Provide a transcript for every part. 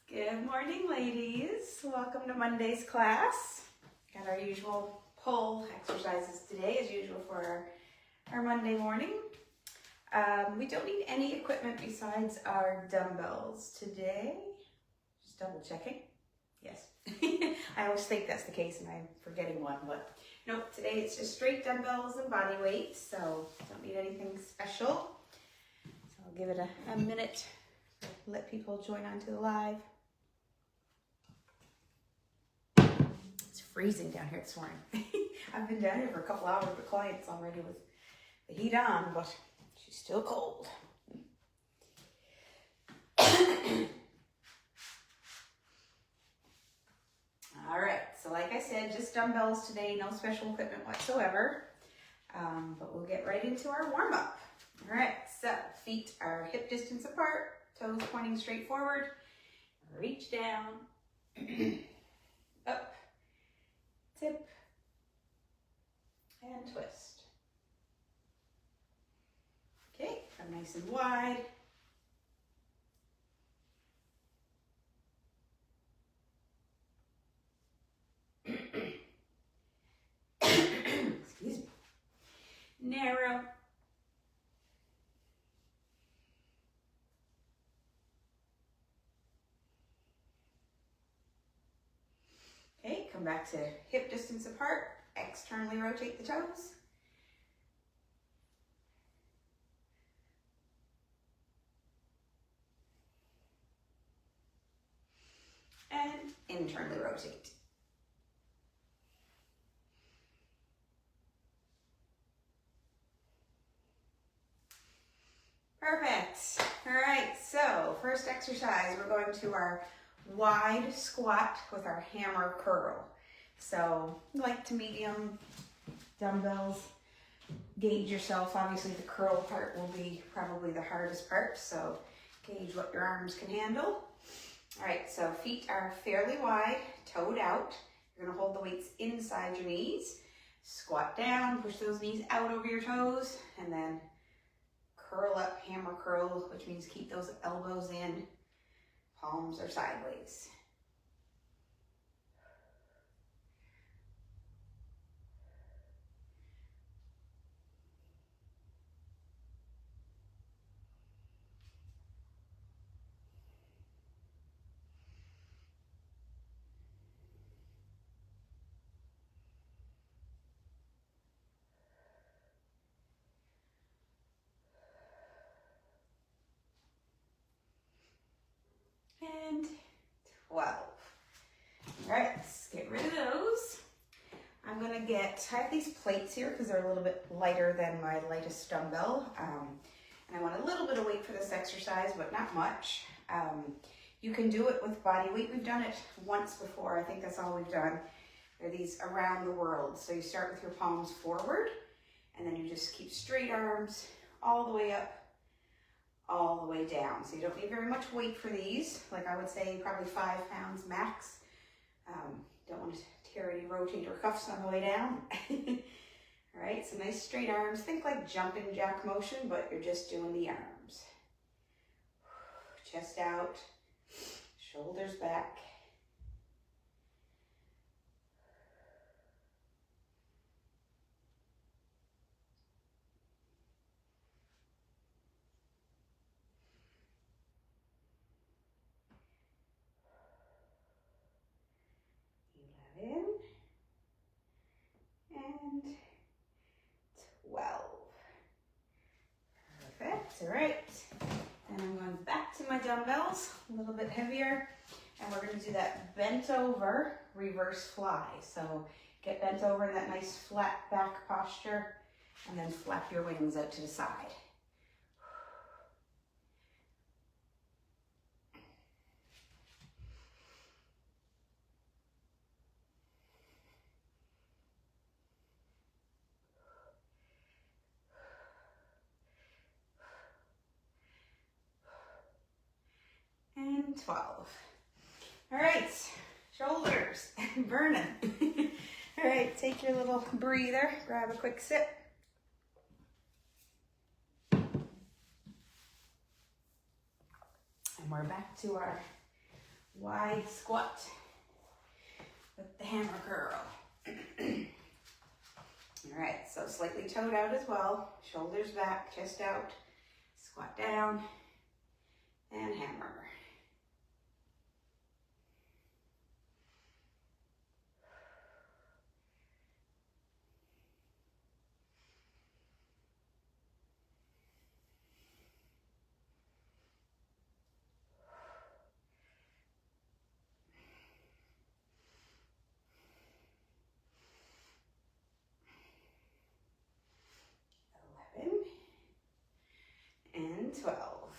Good morning, ladies. Welcome to Monday's class. Got our usual pull exercises today, as usual, for our Monday morning. We don't need any equipment besides our dumbbells today. Just double checking. Yes. I always think that's the case and I'm forgetting one, but nope, today it's just straight dumbbells and body weight, so don't need anything special. So I'll give it a minute, let people join onto the live. It's freezing down here this morning. I've been down here for a couple hours with clients already with the heat on, but she's still cold. All right, so like I said, just dumbbells today, no special equipment whatsoever, but we'll get right into our warm-up. All right, so feet are hip distance apart, toes pointing straight forward, reach down, up, tip, and twist. Okay, come nice and wide. Excuse me. Narrow. Okay, come back to hip distance apart. Externally rotate the toes. And internally rotate. Perfect. All right, so first exercise, we're going to our wide squat with our hammer curl. So light to medium dumbbells. Gauge yourself. Obviously the curl part will be probably the hardest part, so gauge what your arms can handle. All right, so feet are fairly wide, toed out. You're gonna hold the weights inside your knees. Squat down, push those knees out over your toes, and then curl up, hammer curl, which means keep those elbows in, palms are sideways. And 12. All right, let's get rid of those. I'm gonna I have these plates here because they're a little bit lighter than my lightest dumbbell. And I want a little bit of weight for this exercise, but not much. You can do it with body weight. We've done it once before. I think that's all we've done. They're these around the world. So you start with your palms forward, and then you just keep straight arms all the way up, all the way down. So you don't need very much weight for these. Like I would say probably 5 pounds max. Don't want to tear any rotator cuffs on the way down. All right, so nice straight arms. Think like jumping jack motion, but you're just doing the arms. Chest out, shoulders back. And 12. Perfect, all right. And I'm going back to my dumbbells, a little bit heavier. And we're gonna do that bent over reverse fly. So get bent over in that nice flat back posture and then flap your wings out to the side. And 12. All right, shoulders, burning. All right, take your little breather, grab a quick sip. And we're back to our wide squat with the hammer curl. All right, so slightly toed out as well, shoulders back, chest out, squat down, and hammer. 11 and 12. All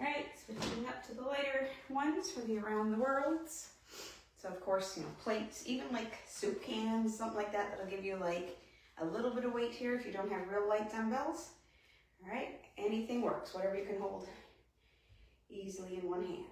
right, switching up to the lighter ones for the around the worlds. So of course, you know, plates, even like soup cans, something like that, that'll give you like a little bit of weight here if you don't have real light dumbbells. All right, anything works, whatever you can hold easily in one hand.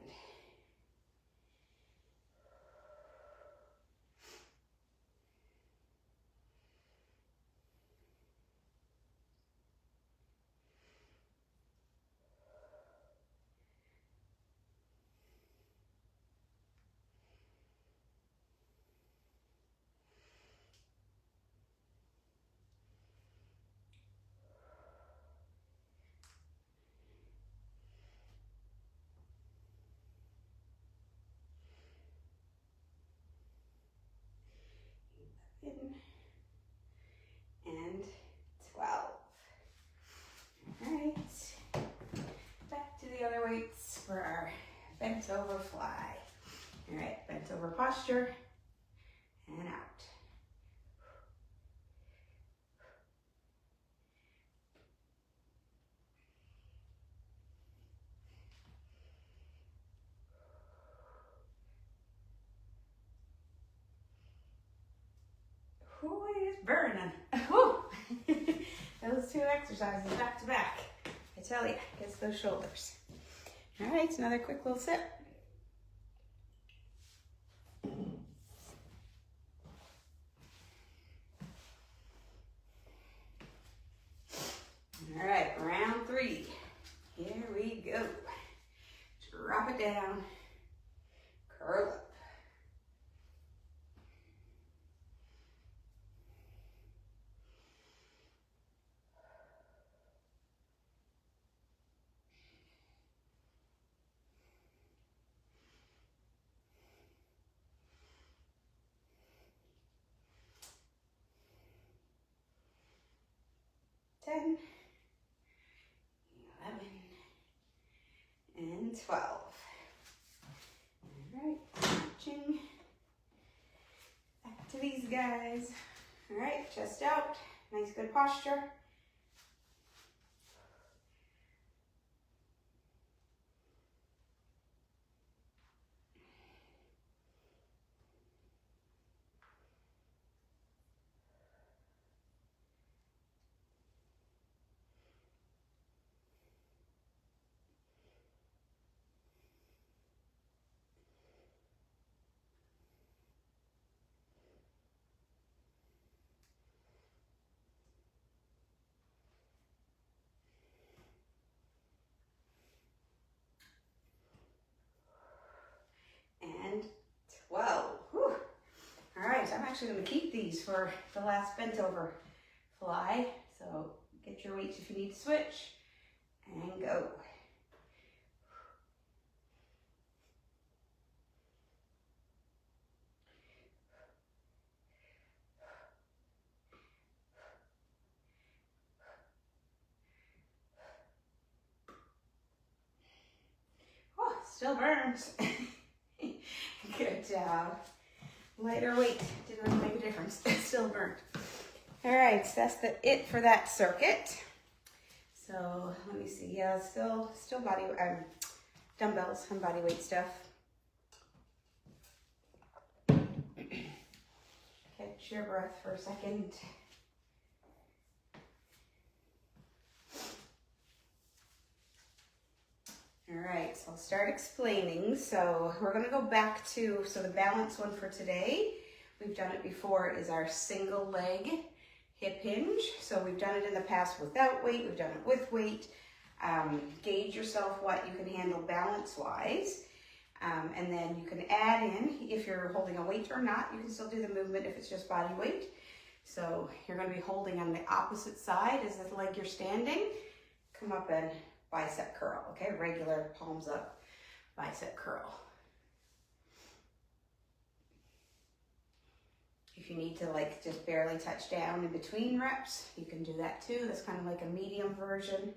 And 12. All right, back to the other weights for our bent over fly. All right, bent over posture and out. Whew, it is burning. Whew. Those two exercises back to back, I tell you, gets those shoulders. All right, another quick little sip. All right, round 3. Here we go. Drop it down, curl up. Ten, 11, and 12. All right, marching back to these guys. All right, chest out, nice good posture. And 12. Whew. All right, I'm actually going to keep these for the last bent over fly. So get your weights if you need to switch and go. Oh, still burns. Good job. Lighter weight didn't really make a difference. It still burnt. All right, so that's it for that circuit. So let me see. Yeah, still body dumbbells and body weight stuff. Catch your breath for a second. All right, so I'll start explaining. So we're gonna go back to, so the balance one for today, we've done it before, is our single leg hip hinge. So we've done it in the past without weight, we've done it with weight. Gauge yourself what you can handle balance-wise. And then you can add in, if you're holding a weight or not, you can still do the movement if it's just body weight. So you're going to be holding on the opposite side as the leg you're standing. Come up and bicep curl, okay? Regular palms up, bicep curl. If you need to like just barely touch down in between reps, you can do that too. That's kind of like a medium version.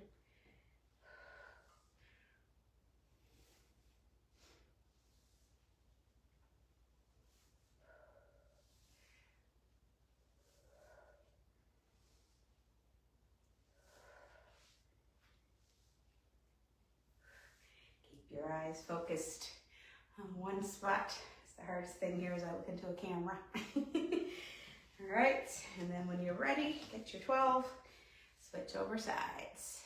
Keep your eyes focused on one spot. It's the hardest thing here as I look into a camera. All right, and then when you're ready, get your 12, switch over sides.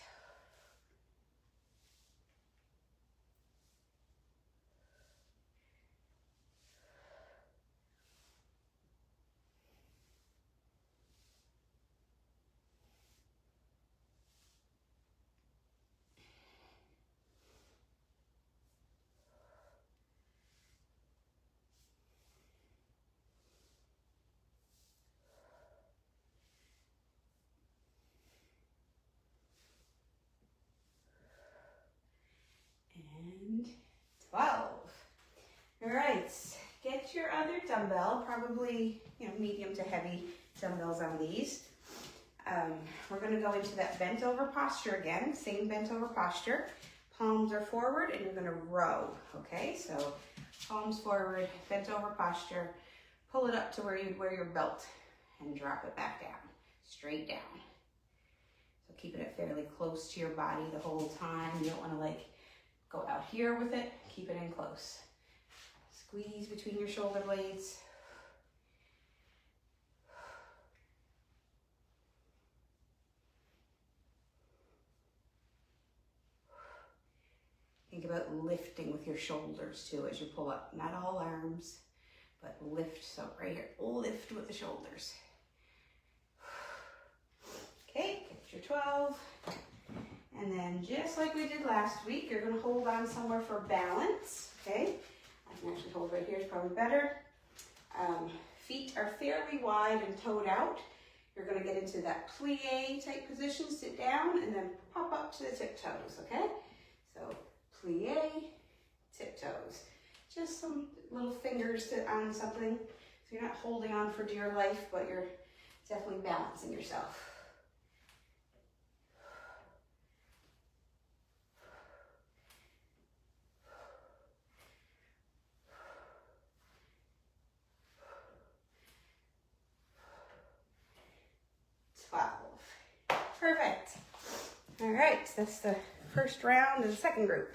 And 12. All right, get your other dumbbell, probably medium to heavy dumbbells on these. We're going to go into that bent over posture again, same bent over posture. Palms are forward and you're going to row, okay? So palms forward, bent over posture, pull it up to where you wear your belt and drop it back down, straight down. So keeping it fairly close to your body the whole time. You don't want to like go out here with it, keep it in close. Squeeze between your shoulder blades. Think about lifting with your shoulders too as you pull up. Not all arms, but lift. So right here, lift with the shoulders. Okay, get your 12. And then just like we did last week, you're going to hold on somewhere for balance, okay? I can actually hold right here, is probably better. Feet are fairly wide and toed out. You're going to get into that plie type position, sit down, and then pop up to the tiptoes, okay? So plie, tiptoes. Just some little fingers on something. So you're not holding on for dear life, but you're definitely balancing yourself. Perfect. All right, that's the first round of the second group.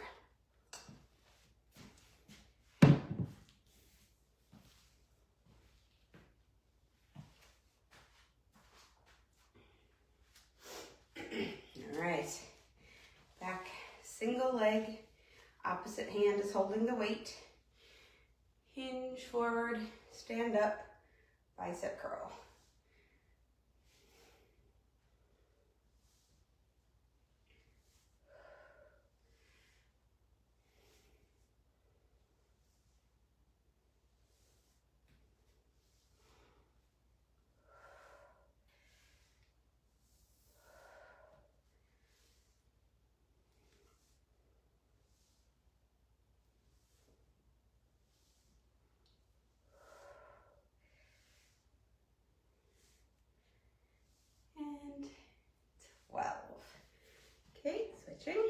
All right, back single leg, opposite hand is holding the weight. Hinge forward, stand up, bicep curl. And 12. Okay, switching.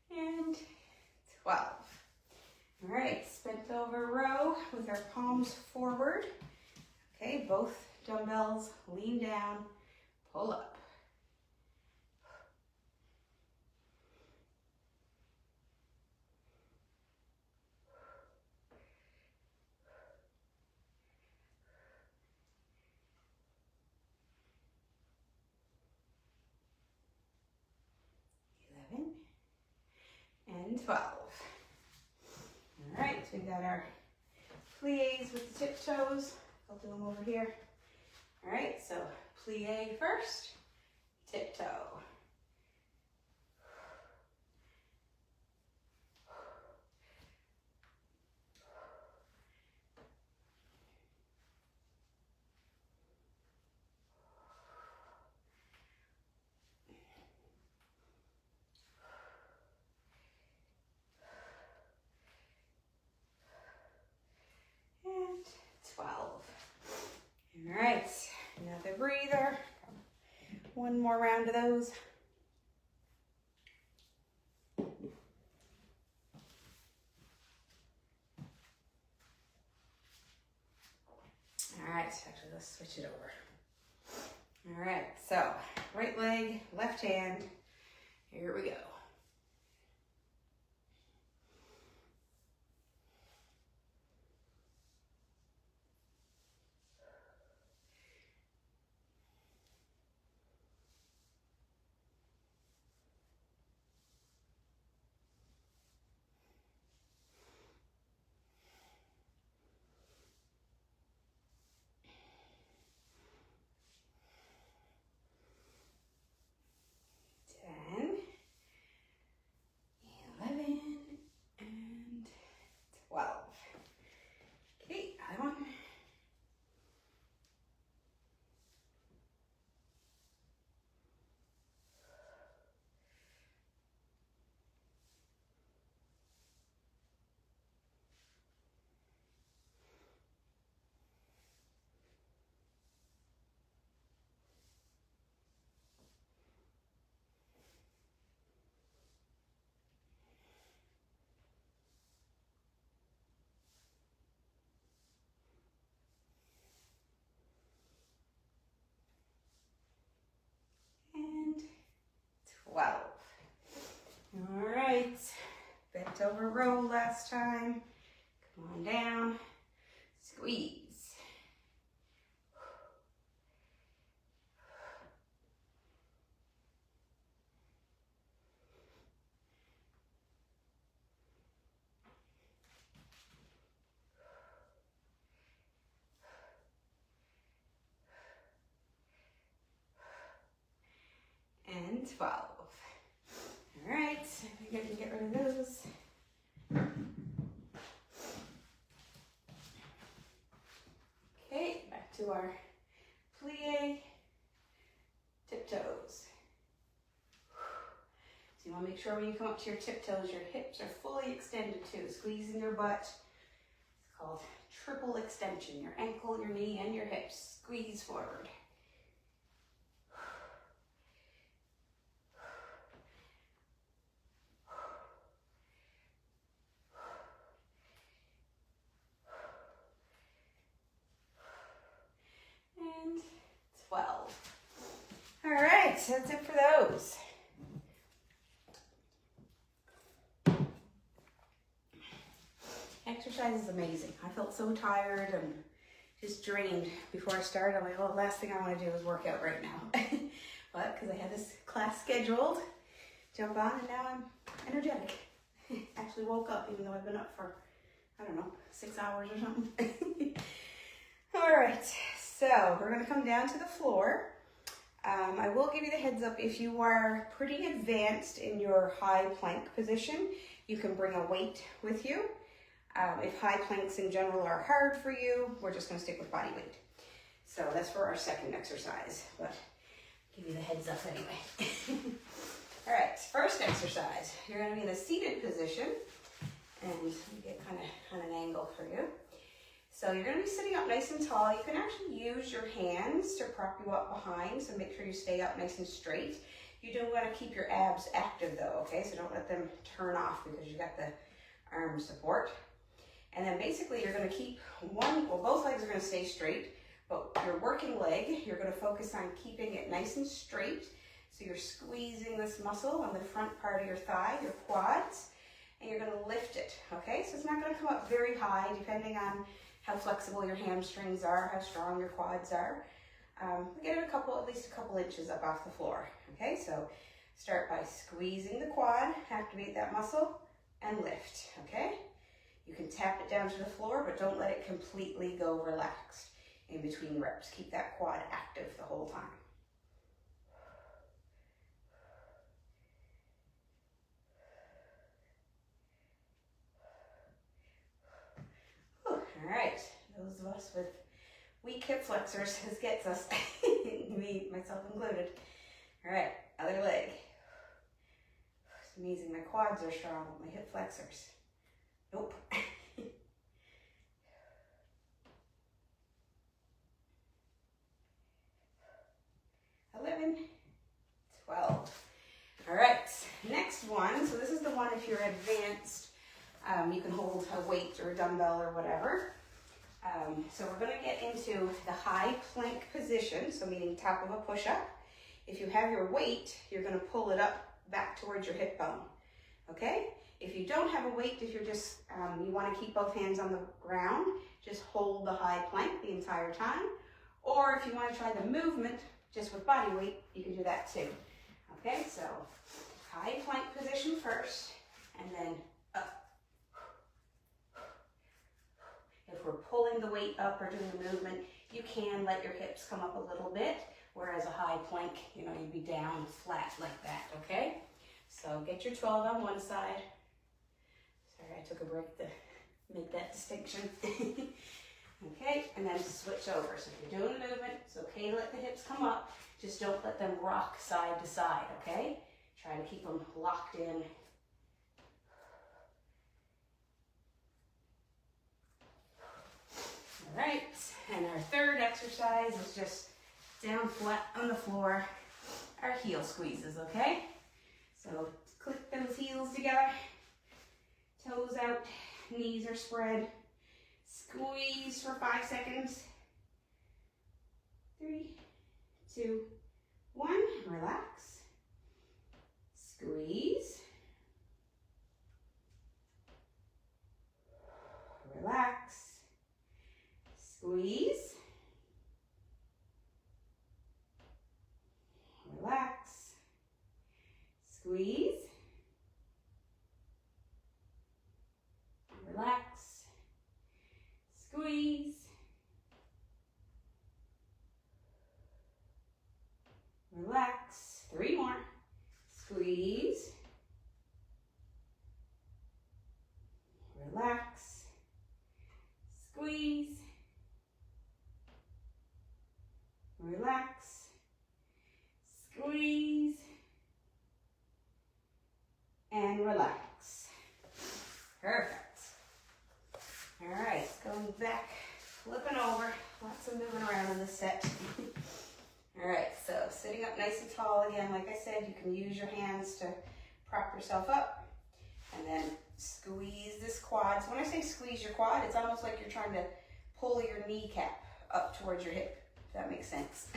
And 12. All right, bent over row with our palms forward. Okay, both dumbbells lean down, pull up. and 12. All right, so we got our plies with the tiptoes. I'll do them over here. All right, so plie first, tiptoe. And 12. All right, another breather. One more round of those. All right, actually let's switch it over. All right, so right leg, left hand. Here we go. And 12. All right, bent over row last time. Come on down, squeeze. And 12. All right, I think I can get rid of those. Okay, back to our plie, tiptoes. So you want to make sure when you come up to your tiptoes, your hips are fully extended too, squeezing your butt. It's called triple extension, your ankle, your knee, and your hips. Squeeze forward. And 12. All right, so that's it for those. Exercise is amazing. I felt so tired and just drained before I started. I'm like, oh, the last thing I want to do is work out right now. But because I had this class scheduled, jump on, and now I'm energetic. Actually woke up even though I've been up for, I don't know, 6 hours or something. All right, so we're going to come down to the floor. I will give you the heads up, if you are pretty advanced in your high plank position, you can bring a weight with you. If high planks in general are hard for you, we're just going to stick with body weight. So that's for our second exercise, but I'll give you the heads up anyway. All right, first exercise. You're going to be in a seated position, and let me get kind of on an angle for you. So you're going to be sitting up nice and tall. You can actually use your hands to prop you up behind, so make sure you stay up nice and straight. You do want to keep your abs active though, okay? So don't let them turn off because you got the arm support. And then basically you're going to keep both legs are going to stay straight, but your working leg, you're going to focus on keeping it nice and straight. So you're squeezing this muscle on the front part of your thigh, your quads, and you're going to lift it, okay? So it's not going to come up very high depending on how flexible your hamstrings are, how strong your quads are. Get it at least a couple inches up off the floor, okay? So start by squeezing the quad, activate that muscle, and lift, okay? You can tap it down to the floor, but don't let it completely go relaxed in between reps. Keep that quad active the whole time. All right, those of us with weak hip flexors, this gets us, me, myself included. All right, other leg. It's amazing, my quads are strong, my hip flexors. Nope. 11, 12. All right, next one. So this is the one if you're advanced, you can hold a weight or a dumbbell or whatever. So we're going to get into the high plank position, so meaning top of a push-up. If you have your weight, you're going to pull it up back towards your hip bone, okay? If you don't have a weight, if you're just, you want to keep both hands on the ground, just hold the high plank the entire time. Or if you want to try the movement just with body weight, you can do that too. Okay, so high plank position first, and then up. If we're pulling the weight up or doing the movement, you can let your hips come up a little bit, whereas a high plank, you know, you'd be down flat like that, okay? So get your 12 on one side. Sorry, I took a break to make that distinction. Okay, and then switch over. So if you're doing the movement, it's okay to let the hips come up, just don't let them rock side to side, okay? Try to keep them locked in. All right, and our third exercise is just down flat on the floor, our heel squeezes, okay? So click those heels together, toes out, knees are spread. Squeeze for 5 seconds. 3, 2, 1. Relax. Squeeze. Relax. Squeeze. Relax. Squeeze. Relax. Squeeze. Relax. 3 more. Squeeze. Relax. Squeeze. Relax. Squeeze. And relax. Perfect. All right, going back, flipping over, lots of moving around in this set. All right, so sitting up nice and tall again, like I said, you can use your hands to prop yourself up and then squeeze this quad. So when I say squeeze your quad, it's almost like you're trying to pull your kneecap up towards your hip, if that makes sense.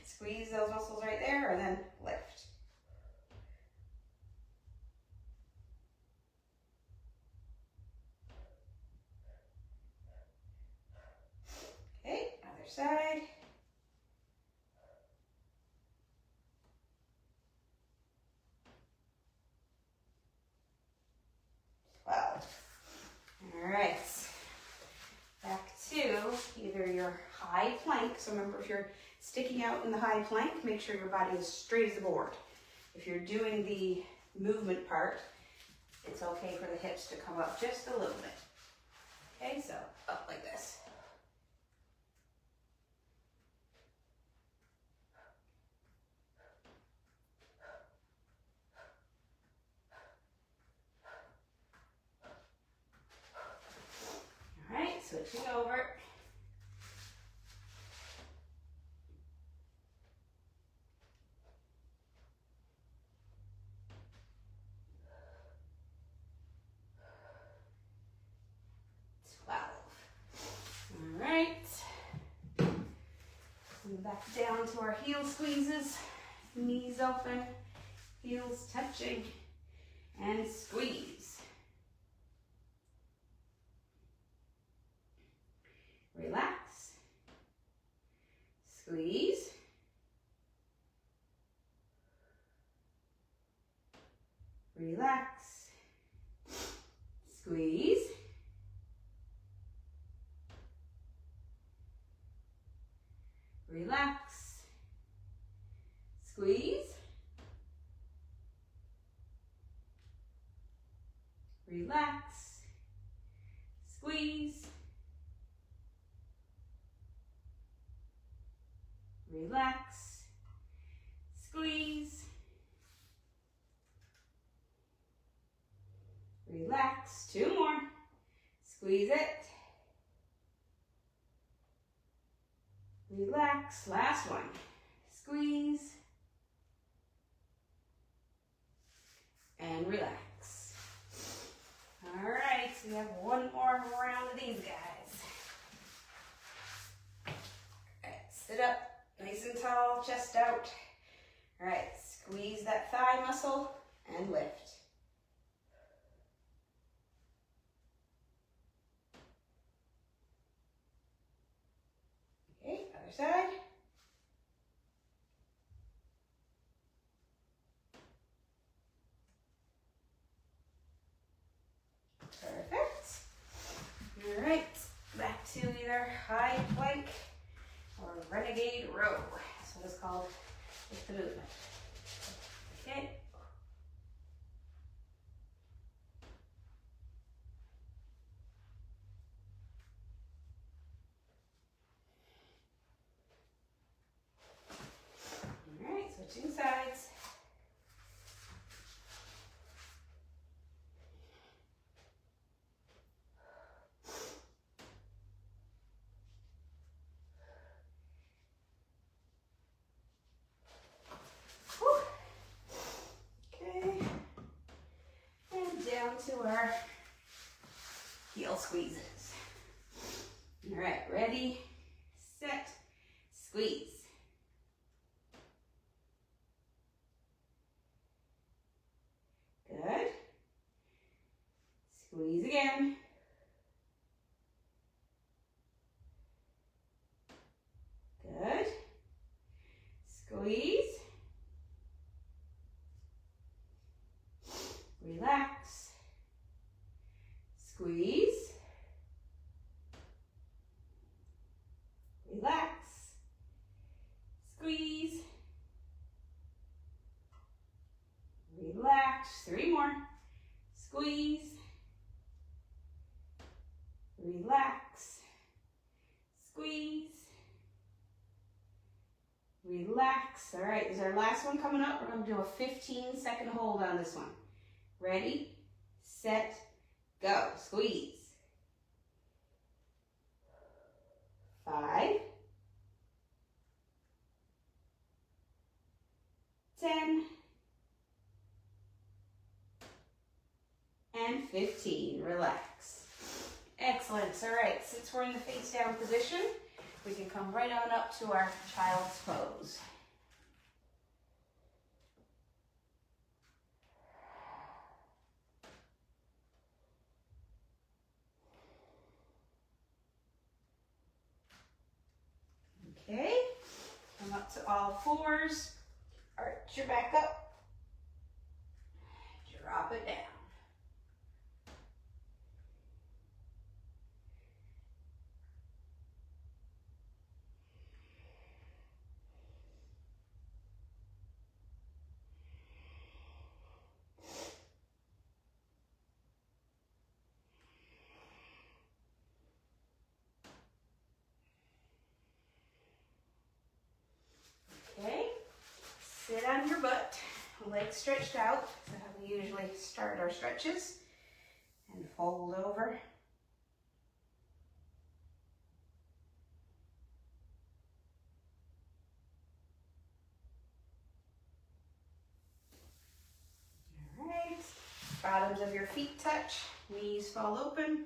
Squeeze those muscles right there and then lift. Okay, other side. All right, back to either your high plank. So remember, if you're sticking out in the high plank, make sure your body is straight as a board. If you're doing the movement part, it's okay for the hips to come up just a little bit. Okay, so up like this. All right, switching over. All right, and back down to our heel squeezes, knees open, heels touching, and squeeze. Relax, squeeze, relax, Squeeze. Relax. Squeeze. Relax. Squeeze. Relax. Squeeze. Relax. Two more. Squeeze it. Relax. Last one. Squeeze. And relax. All right, so we have one more round of these guys. All right, sit up, nice and tall, chest out. All right, squeeze that thigh muscle and lift. Okay, other side. Perfect. All right, back to either high plank or renegade row. That's what it's called with the movement. Okay. All right, switching sides. To our heel squeezes. All right, ready, set, squeeze. Good. Squeeze again. Good. Squeeze. Relax. Squeeze. Relax. Squeeze. Relax. Three more. Squeeze. Relax. Squeeze. Relax. All right, this is our last one coming up. We're going to do a 15-second hold on this one. Ready, set, go. Squeeze. 5, 10, and 15. Relax. Excellent. All right, since we're in the face down position, we can come right on up to our child's pose. Okay, come up to all fours, arch your back up, drop it down. Okay, sit on your butt, legs stretched out. That's how we usually start our stretches. And fold over. All right, bottoms of your feet touch, knees fall open.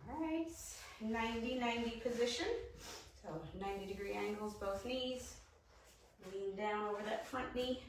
All right, 90-90 position. So 90-degree angles, both knees. Lean down over that front knee.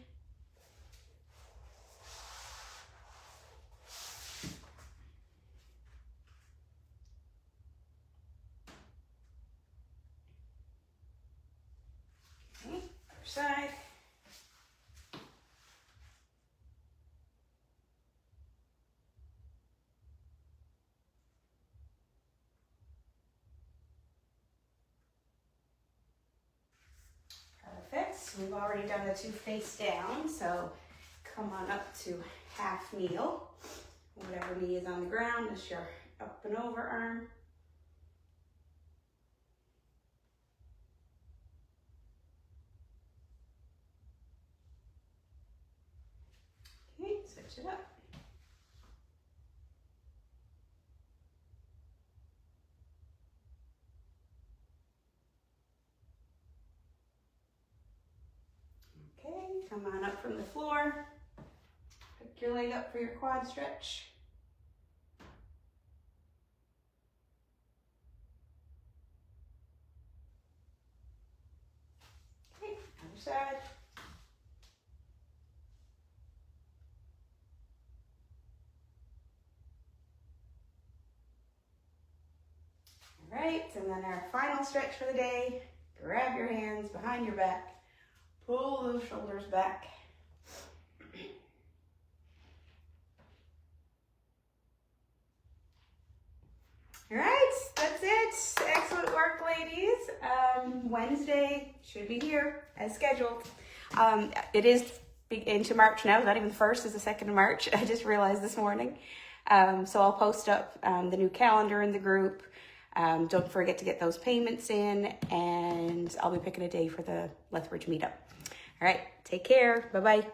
So we've already done the 2 face down, so come on up to half kneel. Whatever knee is on the ground is your up and over arm. Okay, switch it up. Okay, come on up from the floor. Pick your leg up for your quad stretch. Okay, other side. All right, and then our final stretch for the day. Grab your hands behind your back. Pull those shoulders back. All right, that's it. Excellent work, ladies. Wednesday should be here as scheduled. It is into March now, not even the 1st, it's the 2nd of March. I just realized this morning. So I'll post up the new calendar in the group. Don't forget to get those payments in, and I'll be picking a day for the Lethbridge meetup. All right, take care. Bye-bye.